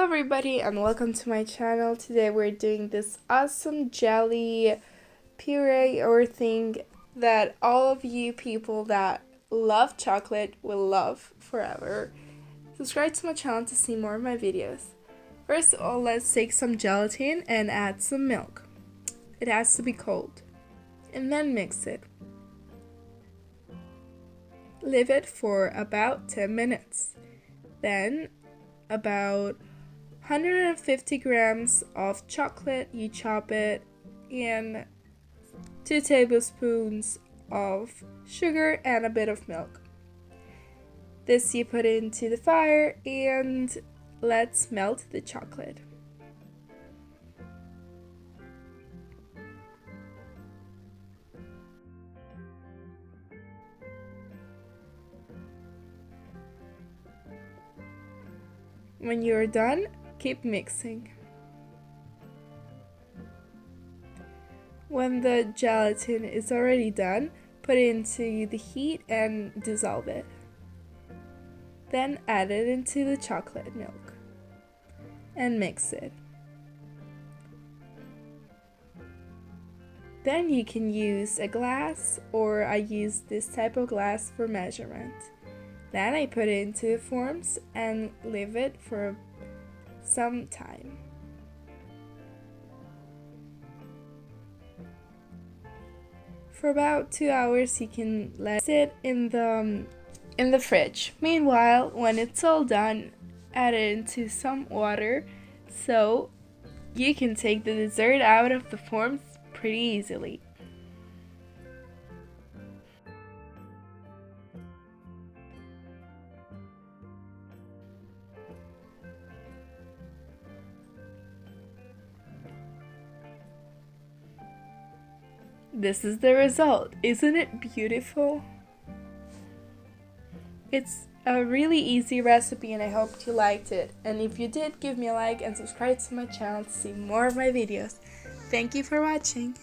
everybody and welcome to my channel. Today we're doing this awesome jelly puree or thing that all of you people that love chocolate will love forever. Subscribe to my channel to see more of my videos. First of all, let's take some gelatin and add some milk. It has to be cold. And then mix it. Leave it for about 10 minutes. Then about 150 grams of chocolate, you chop it, and 2 tablespoons of sugar and a bit of milk. This you put into the fire and let's melt the chocolate. When you're done, keep mixing. When the gelatin is already done, put it into the heat and dissolve it. Then add it into the chocolate milk and mix it. Then you can use a glass, or I use this type of glass for measurement. Then I put it into the forms and leave it for some time. For about 2 hours you can let it sit in the fridge. Meanwhile, when it's all done, add it into some water so you can take the dessert out of the forms pretty easily. This is the result. Isn't it beautiful? It's a really easy recipe and I hope you liked it. And if you did, give me a like and subscribe to my channel to see more of my videos. Thank you for watching.